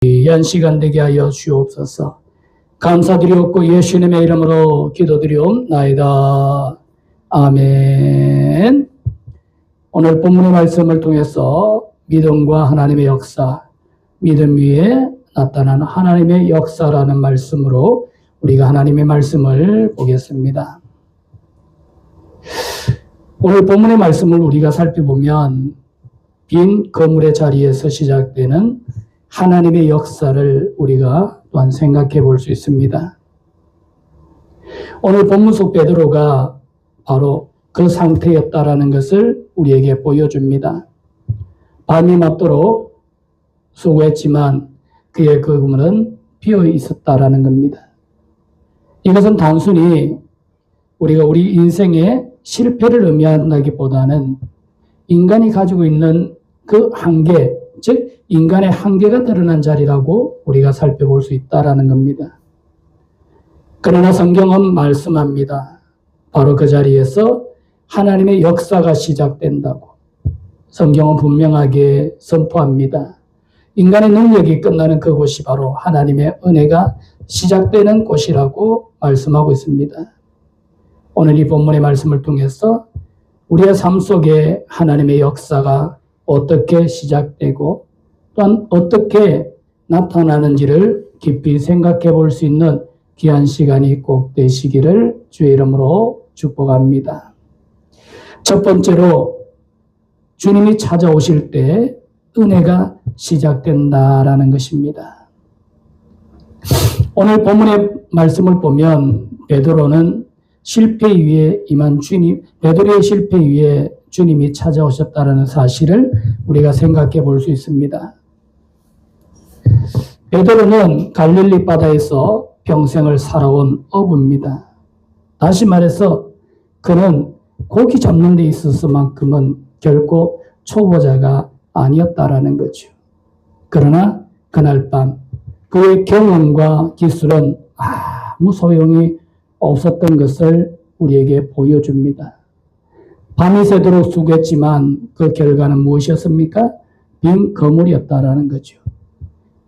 귀한 시간 되게 하여 주옵소서. 감사드리옵고 예수님의 이름으로 기도드리옵나이다. 아멘. 오늘 본문의 말씀을 통해서 믿음과 하나님의 역사, 믿음 위에 나타나는 하나님의 역사라는 말씀으로 우리가 하나님의 말씀을 보겠습니다. 오늘 본문의 말씀을 우리가 살펴보면 빈 거물의 자리에서 시작되는 하나님의 역사를 우리가 또한 생각해 볼 수 있습니다. 오늘 본문 속 베드로가 바로 그 상태였다라는 것을 우리에게 보여줍니다. 밤이 맞도록 수고했지만 그의 그물은 비어 있었다라는 겁니다. 이것은 단순히 우리가 우리 인생의 실패를 의미한다기보다는 인간이 가지고 있는 그 한계, 즉 인간의 한계가 드러난 자리라고 우리가 살펴볼 수 있다라는 겁니다. 그러나 성경은 말씀합니다. 바로 그 자리에서 하나님의 역사가 시작된다고 성경은 분명하게 선포합니다. 인간의 능력이 끝나는 그곳이 바로 하나님의 은혜가 시작되는 곳이라고 말씀하고 있습니다. 오늘 이 본문의 말씀을 통해서 우리의 삶 속에 하나님의 역사가 어떻게 시작되고 또한 어떻게 나타나는지를 깊이 생각해 볼 수 있는 귀한 시간이 꼭 되시기를 주의 이름으로 축복합니다. 첫 번째로 주님이 찾아오실 때 은혜가 시작된다라는 것입니다. 오늘 본문의 말씀을 보면 베드로는 실패 위에 임한 주님, 베드로의 실패 위에 주님이 찾아오셨다는 사실을 우리가 생각해 볼 수 있습니다. 베드로는 갈릴리 바다에서 평생을 살아온 어부입니다. 다시 말해서 그는 고기 잡는 데 있어서만큼은 결코 초보자가 아니었다라는 거죠. 그러나 그날 밤 그의 경험과 기술은 아무 소용이 없었던 것을 우리에게 보여줍니다. 밤이 새도록 수고했지만 그 결과는 무엇이었습니까? 빈 거물이었다라는 거죠.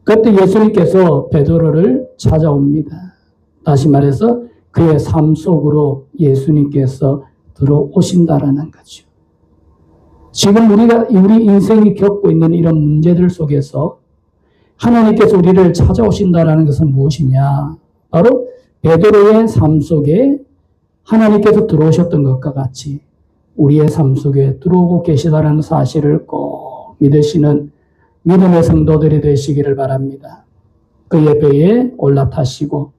그때 예수님께서 베드로를 찾아옵니다. 다시 말해서 그의 삶 속으로 예수님께서 들어오신다라는 거죠. 지금 우리 인생이 겪고 있는 이런 문제들 속에서 하나님께서 우리를 찾아오신다라는 것은 무엇이냐? 바로 베드로의 삶 속에 하나님께서 들어오셨던 것과 같이 우리의 삶 속에 들어오고 계시다라는 사실을 꼭 믿으시는 믿음의 성도들이 되시기를 바랍니다. 그의 배에 올라타시고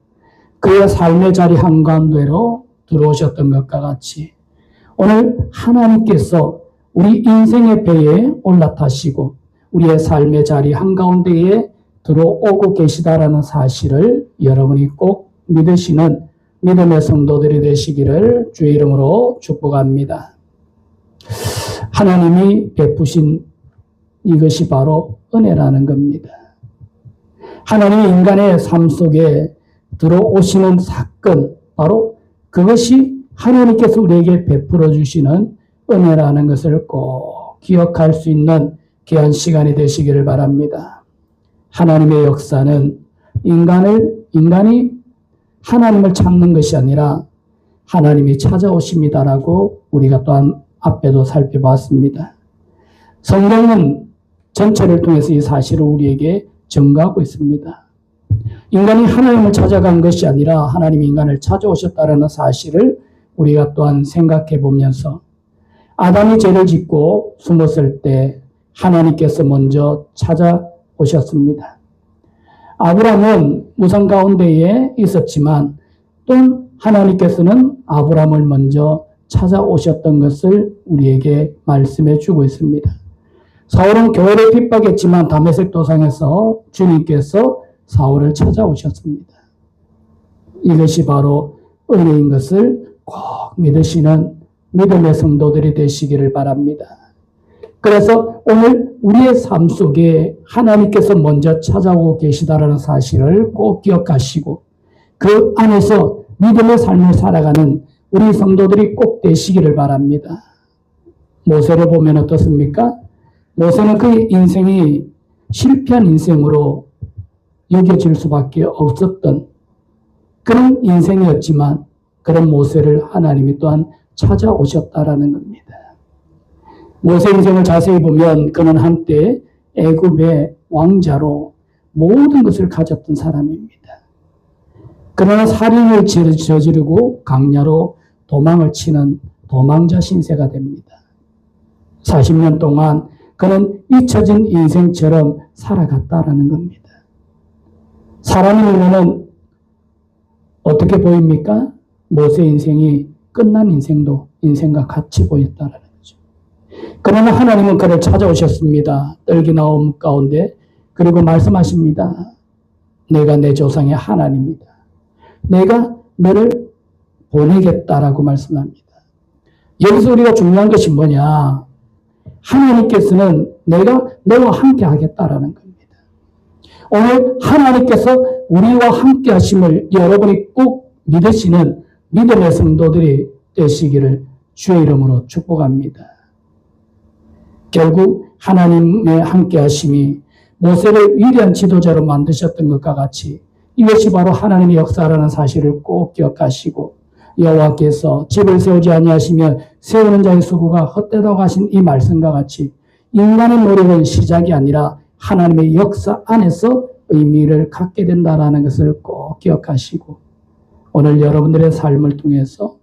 그의 삶의 자리 한가운데로 들어오셨던 것과 같이 오늘 하나님께서 우리 인생의 배에 올라타시고 우리의 삶의 자리 한가운데에 들어오고 계시다라는 사실을 여러분이 꼭 믿으시는 믿음의 성도들이 되시기를 주의 이름으로 축복합니다. 하나님이 베푸신 이것이 바로 은혜라는 겁니다. 하나님이 인간의 삶 속에 들어오시는 사건, 바로 그것이 하나님께서 우리에게 베풀어 주시는 은혜라는 것을 꼭 기억할 수 있는 귀한 시간이 되시기를 바랍니다. 하나님의 역사는 인간이 하나님을 찾는 것이 아니라 하나님이 찾아오십니다라고 우리가 또한 앞에도 살펴봤습니다. 성경은 전체를 통해서 이 사실을 우리에게 증거하고 있습니다. 인간이 하나님을 찾아간 것이 아니라 하나님이 인간을 찾아오셨다는 사실을 우리가 또한 생각해 보면서 아담이 죄를 짓고 숨었을 때 하나님께서 먼저 찾아오셨습니다. 아브라함은 무상 가운데에 있었지만 또 하나님께서는 아브라함을 먼저 찾아오셨던 것을 우리에게 말씀해 주고 있습니다. 사울은 교회를 핍박했지만 다메섹 도상에서 주님께서 사울을 찾아오셨습니다. 이것이 바로 은혜인 것을 꼭 믿으시는 믿음의 성도들이 되시기를 바랍니다. 그래서 오늘 우리의 삶 속에 하나님께서 먼저 찾아오고 계시다라는 사실을 꼭 기억하시고 그 안에서 믿음의 삶을 살아가는 우리 성도들이 꼭 되시기를 바랍니다. 모세를 보면 어떻습니까? 모세는 그의 인생이 실패한 인생으로 여겨질 수밖에 없었던 그런 인생이었지만 그런 모세를 하나님이 또한 찾아오셨다라는 겁니다. 모세 인생을 자세히 보면 그는 한때 애굽의 왕자로 모든 것을 가졌던 사람입니다. 그러나 살인을 저지르고 강야로 도망을 치는 도망자 신세가 됩니다. 40년 동안 그는 잊혀진 인생처럼 살아갔다라는 겁니다. 사람의 눈에는 어떻게 보입니까? 모세 인생이 끝난 인생도 인생과 같이 보였다라는 거죠. 그러나 하나님은 그를 찾아오셨습니다. 떨기 나옴 가운데. 그리고 말씀하십니다. 내가 내 조상의 하나님이다. 내가 너를 보내겠다라고 말씀합니다. 여기서 우리가 중요한 것이 뭐냐? 하나님께서는 내가 너와 함께 하겠다라는 겁니다. 오늘 하나님께서 우리와 함께 하심을 여러분이 꼭 믿으시는 믿음의 성도들이 되시기를 주의 이름으로 축복합니다. 결국 하나님의 함께 하심이 모세를 위대한 지도자로 만드셨던 것과 같이 이것이 바로 하나님의 역사라는 사실을 꼭 기억하시고 여호와께서 집을 세우지 아니하시며 세우는 자의 수고가 헛되다고 하신 이 말씀과 같이 인간의 노력은 시작이 아니라 하나님의 역사 안에서 의미를 갖게 된다는 것을 꼭 기억하시고 오늘 여러분들의 삶을 통해서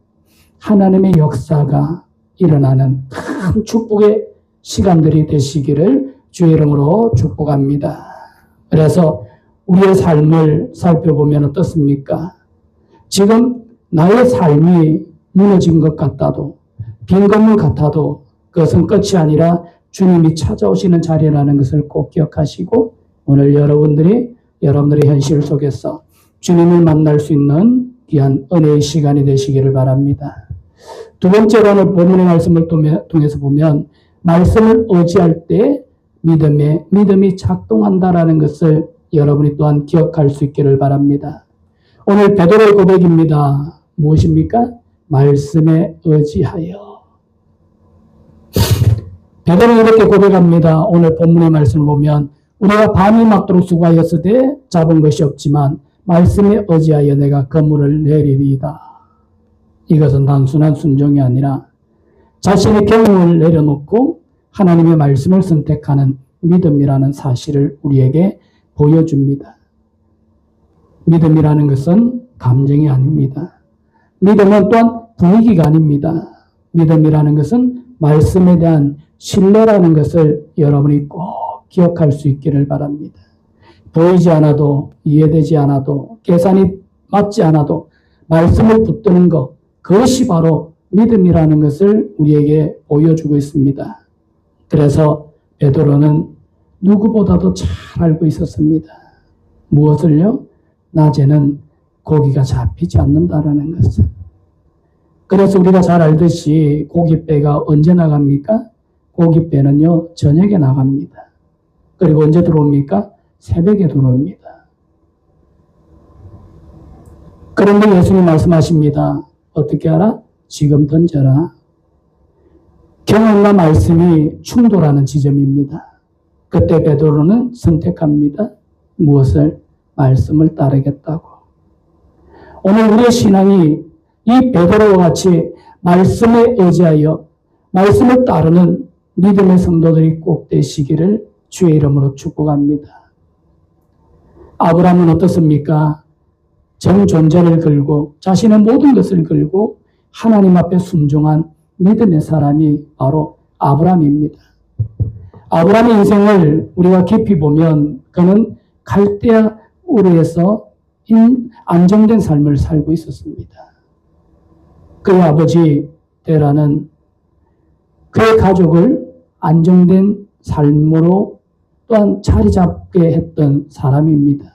하나님의 역사가 일어나는 큰 축복의 시간들이 되시기를 주의 이름으로 축복합니다. 그래서 우리의 삶을 살펴보면 어떻습니까? 지금 나의 삶이 무너진 것 같아도 빈 건물 같아도 그것은 끝이 아니라 주님이 찾아오시는 자리라는 것을 꼭 기억하시고 오늘 여러분들의 현실 속에서 주님을 만날 수 있는 귀한 은혜의 시간이 되시기를 바랍니다. 두 번째로 오늘 본문의 말씀을 통해서 보면 말씀을 의지할 때 믿음이 작동한다라는 것을 여러분이 또한 기억할 수 있기를 바랍니다. 오늘 베드로의 고백입니다. 무엇입니까? 말씀에 의지하여. 베드로는 이렇게 고백합니다. 오늘 본문의 말씀을 보면 우리가 밤이 맞도록 수고하였으되 잡은 것이 없지만 말씀에 의지하여 내가 그물을 내리리이다. 이것은 단순한 순종이 아니라 자신의 경험을 내려놓고 하나님의 말씀을 선택하는 믿음이라는 사실을 우리에게 보여줍니다. 믿음이라는 것은 감정이 아닙니다. 믿음은 또한 분위기가 아닙니다. 믿음이라는 것은 말씀에 대한 신뢰라는 것을 여러분이 꼭 기억할 수 있기를 바랍니다. 보이지 않아도 이해되지 않아도 계산이 맞지 않아도 말씀을 붙드는 것 그것이 바로 믿음이라는 것을 우리에게 보여주고 있습니다. 그래서 베드로는 누구보다도 잘 알고 있었습니다. 무엇을요? 낮에는 고기가 잡히지 않는다라는 것을. 그래서 우리가 잘 알듯이 고깃배가 언제 나갑니까? 고깃배는요, 저녁에 나갑니다. 그리고 언제 들어옵니까? 새벽에 들어옵니다. 그런데 예수님 말씀하십니다. 어떻게 알아? 지금 던져라. 경험과 말씀이 충돌하는 지점입니다. 그때 베드로는 선택합니다. 무엇을? 말씀을 따르겠다고. 오늘 우리의 신앙이 이 베드로와 같이 말씀에 의지하여 말씀을 따르는 믿음의 성도들이 꼭 되시기를 주의 이름으로 축복합니다. 아브라함은 어떻습니까? 전 존재를 걸고 자신의 모든 것을 걸고 하나님 앞에 순종한 믿음의 사람이 바로 아브라함입니다. 아브라함의 인생을 우리가 깊이 보면 그는 갈대아 우르에서 안정된 삶을 살고 있었습니다. 그의 아버지 데라는 그의 가족을 안정된 삶으로 또한 자리 잡게 했던 사람입니다.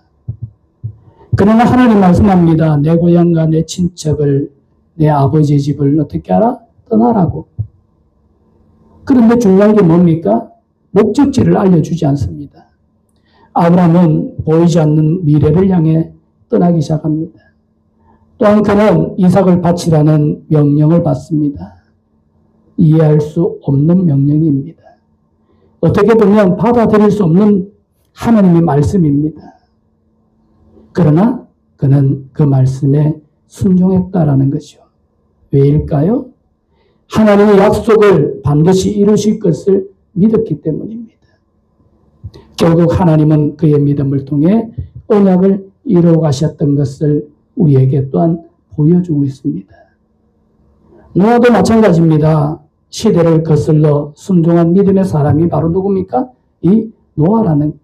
그러나 하나님 말씀합니다. 내 고향과 내 친척을 내 아버지의 집을 어떻게 하라? 떠나라고. 그런데 중요한 게 뭡니까? 목적지를 알려주지 않습니다. 아브라함은 보이지 않는 미래를 향해 떠나기 시작합니다. 또한 그는 이삭을 바치라는 명령을 받습니다. 이해할 수 없는 명령입니다. 어떻게 보면 받아들일 수 없는 하나님의 말씀입니다. 그러나 그는 그 말씀에 순종했다라는 거죠. 왜일까요? 하나님의 약속을 반드시 이루실 것을 믿었기 때문입니다. 결국 하나님은 그의 믿음을 통해 언약을 이루어 가셨던 것을 우리에게 또한 보여주고 있습니다. 노아도 마찬가지입니다. 시대를 거슬러 순종한 믿음의 사람이 바로 누굽니까? 이 노아라는.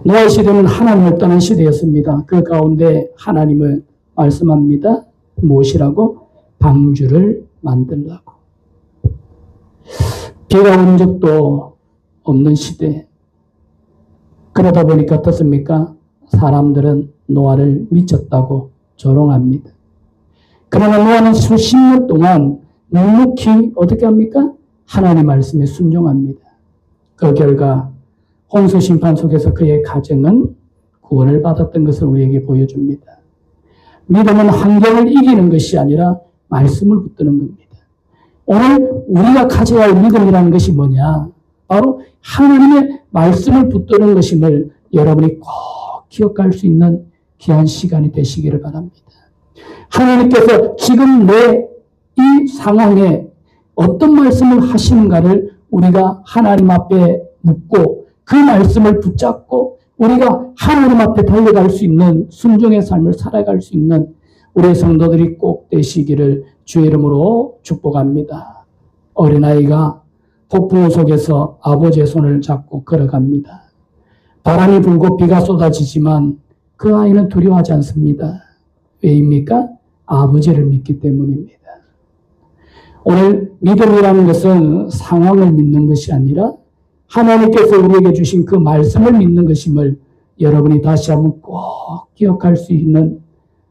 노아의 시대는 하나님을 떠난 시대였습니다. 그 가운데 하나님은 말씀합니다. 무엇이라고? 방주를 만들라고. 비가 온 적도 없는 시대. 그러다 보니까 어떻습니까? 사람들은 노아를 미쳤다고 조롱합니다. 그러나 노아는 수십 년 동안 묵묵히 어떻게 합니까? 하나님 말씀에 순종합니다. 그 결과 홍수 심판 속에서 그의 가정은 구원을 받았던 것을 우리에게 보여줍니다. 믿음은 환경을 이기는 것이 아니라 말씀을 붙드는 겁니다. 오늘 우리가 가져야 할 믿음이라는 것이 뭐냐? 바로 하나님의 말씀을 붙드는 것임을 여러분이 꼭 기억할 수 있는 귀한 시간이 되시기를 바랍니다. 하나님께서 지금 내 이 상황에 어떤 말씀을 하시는가를 우리가 하나님 앞에 묻고 그 말씀을 붙잡고 우리가 하나님 앞에 달려갈 수 있는 순종의 삶을 살아갈 수 있는 우리 성도들이 꼭 되시기를 주의 이름으로 축복합니다. 어린아이가 폭풍 속에서 아버지의 손을 잡고 걸어갑니다. 바람이 불고 비가 쏟아지지만 그 아이는 두려워하지 않습니다. 왜입니까? 아버지를 믿기 때문입니다. 오늘 믿음이라는 것은 상황을 믿는 것이 아니라 하나님께서 우리에게 주신 그 말씀을 믿는 것임을 여러분이 다시 한번 꼭 기억할 수 있는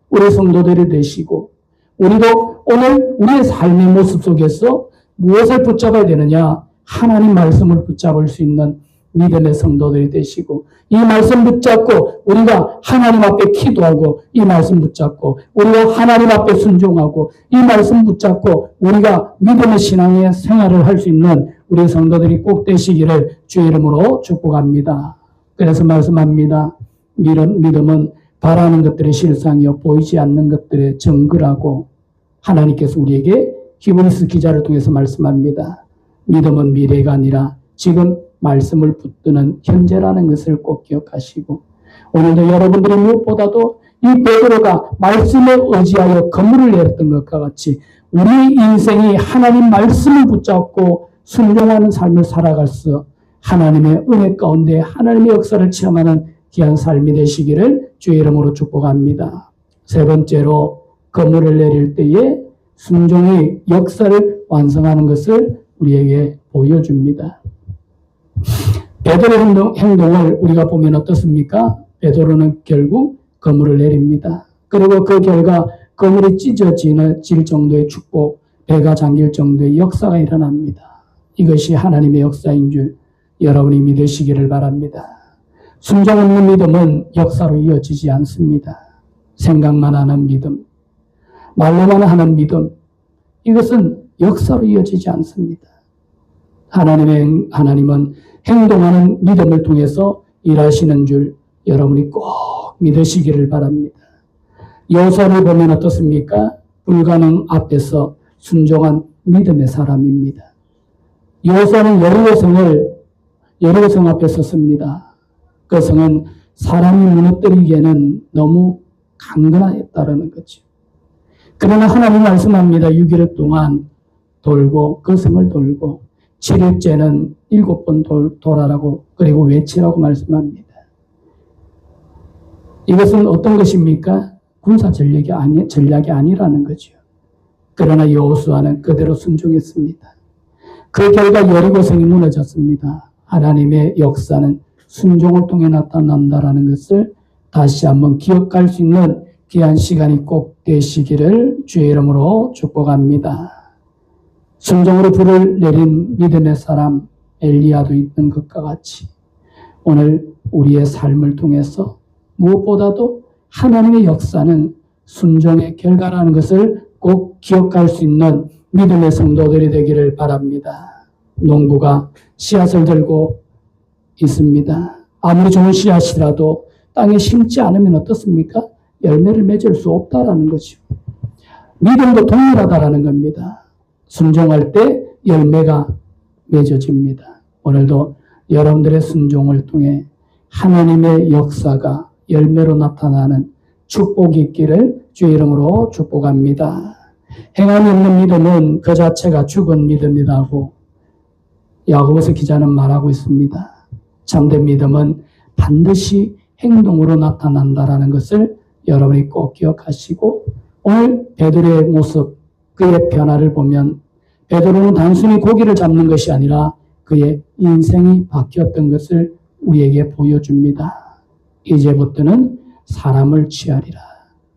우리 성도들이 되시고 우리도 오늘 우리의 삶의 모습 속에서 무엇을 붙잡아야 되느냐? 하나님 말씀을 붙잡을 수 있는 믿음의 성도들이 되시고 이 말씀 붙잡고 우리가 하나님 앞에 기도하고 이 말씀 붙잡고 우리가 하나님 앞에 순종하고 이 말씀 붙잡고 우리가 믿음의 신앙의 생활을 할 수 있는 우리 성도들이 꼭 되시기를 주의 이름으로 축복합니다. 그래서 말씀합니다. 믿음은 바라는 것들의 실상이요 보이지 않는 것들의 증거라고 하나님께서 우리에게 히브리서 기자를 통해서 말씀합니다. 믿음은 미래가 아니라 지금 말씀을 붙드는 현재라는 것을 꼭 기억하시고 오늘도 여러분들이 무엇보다도 이 베드로가 말씀에 의지하여 건물을 내렸던 것과 같이 우리 인생이 하나님 말씀을 붙잡고 순종하는 삶을 살아가서 하나님의 은혜 가운데 하나님의 역사를 체험하는 귀한 삶이 되시기를 주의 이름으로 축복합니다. 세 번째로 건물을 내릴 때에 순종의 역사를 완성하는 것을 우리에게 보여줍니다. 베드로의 행동을 우리가 보면 어떻습니까? 베드로는 결국 건물을 내립니다. 그리고 그 결과 건물이 찢어질 정도의 축복, 배가 잠길 정도의 역사가 일어납니다. 이것이 하나님의 역사인 줄 여러분이 믿으시기를 바랍니다. 순종 없는 믿음은 역사로 이어지지 않습니다. 생각만 하는 믿음, 말로만 하는 믿음, 이것은 역사로 이어지지 않습니다. 하나님은 행동하는 믿음을 통해서 일하시는 줄 여러분이 꼭 믿으시기를 바랍니다. 여호수아를 보면 어떻습니까? 불가능 앞에서 순종한 믿음의 사람입니다. 여호수아는 여리고성 앞에 섰습니다. 그 성은 사람이 무너뜨리기에는 너무 강건했다라는 거죠. 그러나 하나님 말씀합니다. 6일 동안 돌고 그 성을 돌고 7일째는 7번 돌아라고 그리고 외치라고 말씀합니다. 이것은 어떤 것입니까? 군사 전략이 아니라는 거죠. 그러나 여호수아는 그대로 순종했습니다. 그 결과 여리고성이 무너졌습니다. 하나님의 역사는 순종을 통해 나타난다라는 것을 다시 한번 기억할 수 있는 귀한 시간이 꼭 되시기를 주의 이름으로 축복합니다. 순종으로 불을 내린 믿음의 사람 엘리야도 있는 것과 같이 오늘 우리의 삶을 통해서 무엇보다도 하나님의 역사는 순종의 결과라는 것을 꼭 기억할 수 있는 믿음의 성도들이 되기를 바랍니다. 농부가 씨앗을 들고 있습니다. 아무리 좋은 씨앗이라도 땅에 심지 않으면 어떻습니까? 열매를 맺을 수 없다라는 거죠. 믿음도 동일하다라는 겁니다. 순종할 때 열매가 맺어집니다. 오늘도 여러분들의 순종을 통해 하나님의 역사가 열매로 나타나는 축복이 있기를 주의 이름으로 축복합니다. 행함이 없는 믿음은 그 자체가 죽은 믿음이라고 야고보서 기자는 말하고 있습니다. 참된 믿음은 반드시 행동으로 나타난다라는 것을 여러분이 꼭 기억하시고 오늘 베드로의 모습, 그의 변화를 보면 베드로는 단순히 고기를 잡는 것이 아니라 그의 인생이 바뀌었던 것을 우리에게 보여줍니다. 이제부터는 사람을 취하리라.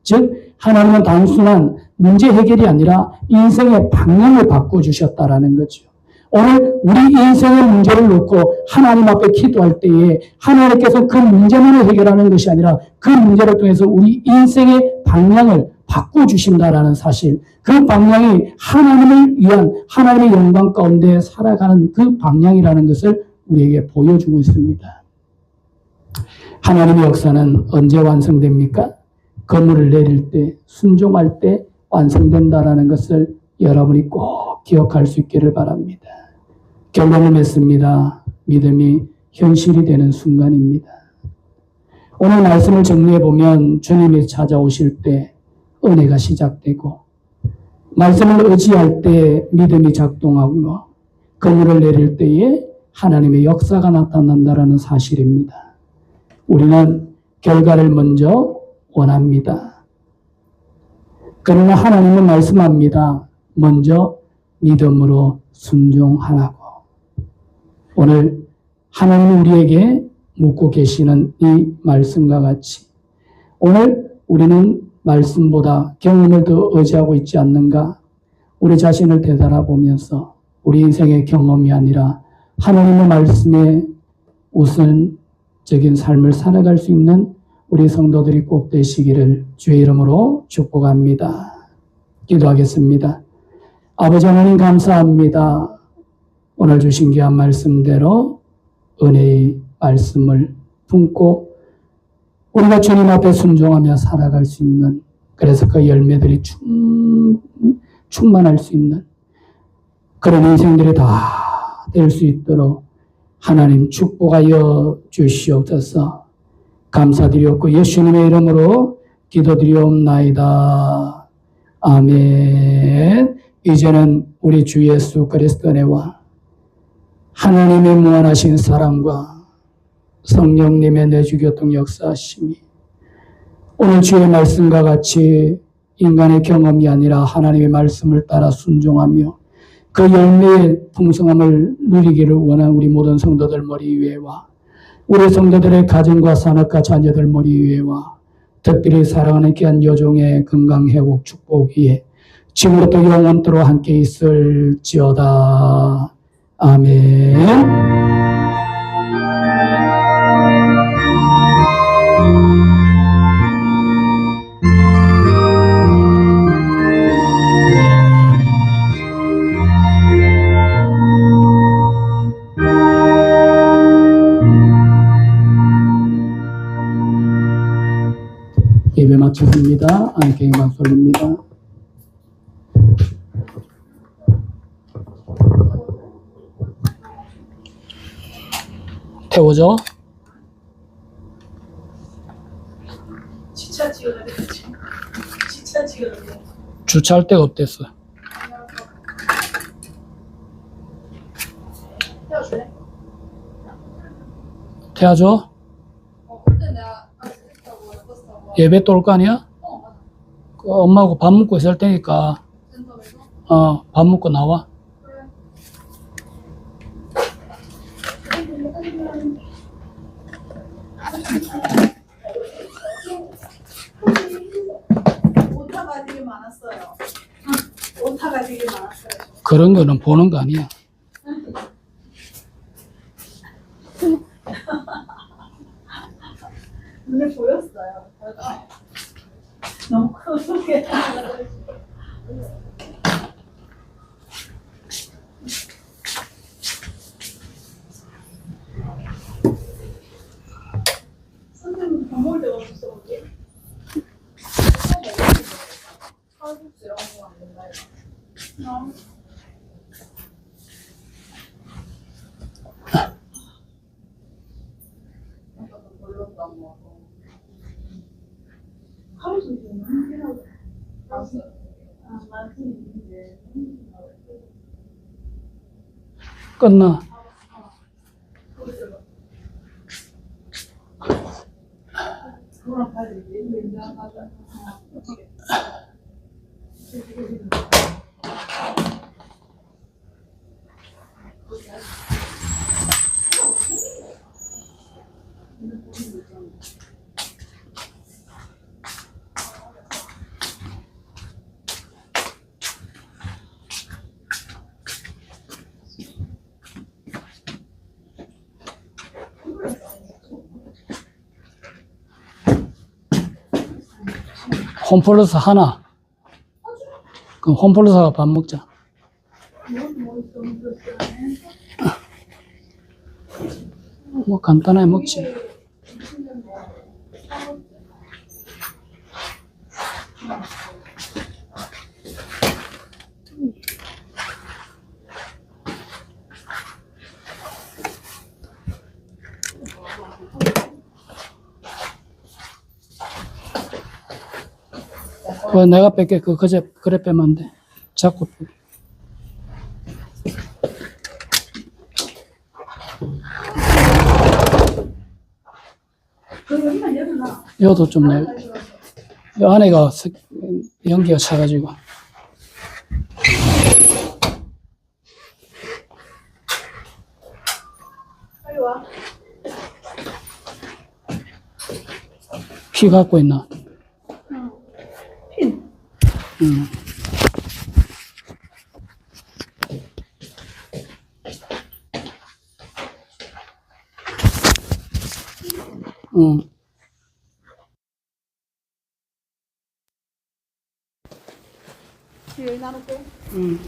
즉 하나님은 단순한 문제 해결이 아니라 인생의 방향을 바꿔주셨다라는 거죠. 오늘 우리 인생의 문제를 놓고 하나님 앞에 기도할 때에 하나님께서 그 문제만을 해결하는 것이 아니라 그 문제를 통해서 우리 인생의 방향을 바꿔주신다라는 사실, 그 방향이 하나님을 위한 하나님의 영광 가운데 살아가는 그 방향이라는 것을 우리에게 보여주고 있습니다. 하나님의 역사는 언제 완성됩니까? 건물을 내릴 때, 순종할 때 완성된다라는 것을 여러분이 꼭 기억할 수 있기를 바랍니다. 결론을 맺습니다. 믿음이 현실이 되는 순간입니다. 오늘 말씀을 정리해 보면 주님이 찾아오실 때 은혜가 시작되고 말씀을 의지할 때 믿음이 작동하고 건물을 내릴 때에 하나님의 역사가 나타난다는 사실입니다. 우리는 결과를 먼저 원합니다. 그러나 하나님은 말씀합니다. 먼저 믿음으로 순종하라고. 오늘 하나님이 우리에게 묻고 계시는 이 말씀과 같이 오늘 우리는 말씀보다 경험을 더 의지하고 있지 않는가? 우리 자신을 되돌아보면서 우리 인생의 경험이 아니라 하나님의 말씀에 우선적인 삶을 살아갈 수 있는 우리 성도들이 꼭 되시기를 주의 이름으로 축복합니다. 기도하겠습니다. 아버지 하나님 감사합니다. 오늘 주신 귀한 말씀대로 은혜의 말씀을 품고 우리가 주님 앞에 순종하며 살아갈 수 있는, 그래서 그 열매들이 충만할 수 있는 그런 인생들이 다 될 수 있도록 하나님 축복하여 주시옵소서. 감사드리옵고 예수님의 이름으로 기도드리옵나이다. 아멘. 이제는 우리 주 예수 그리스도의 은혜와 하나님의 무한하신 사랑과 성령님의 내주교통 역사하심이 오늘 주의 말씀과 같이 인간의 경험이 아니라 하나님의 말씀을 따라 순종하며 그 열매의 풍성함을 누리기를 원하는 우리 모든 성도들 머리 위에와 우리 성도들의 가정과 산업과 자녀들 머리 위에와 특별히 사랑하는 귀한 여종의 건강 회복 축복 위에 지금부터 영원토록 함께 있을지어다. 아멘. 예배 마쳤습니다. 안개 박수 올립니다. 태워줘. 주차 지어야 되겠지. 주차 지어야 돼. 주차할 데가 없댔어. 태워줄래? 태워줘. 그때 내가 버스 타고 예배 또 올 거 아니야? 맞아. 그 엄마하고 밥 먹고 있을 테니까 센터에서? 밥 먹고 나와. 그래. 오타가 되게 많았어요. 오타가 되게 많았어요. 그런 거는 보는 거 아니야. 눈에 보였어요. 너무 크게. 하루 종일 힘들어. 아, 맞지. 끝나. 그럼 빨리 나가자. 홈플러스 하나. 그럼 홈플러스가 밥 먹자. 뭐 간단하게 먹지. 그거 내가 뺄게. 그래 빼면 안 돼. 자꾸 빼. 여기만 열어놔. 여도 좀 내. 이 안에가 연기가 차가지고. 빨리 와. 피 갖고 있나? 핀. 응. 응. 여기 나눠 빼. 응.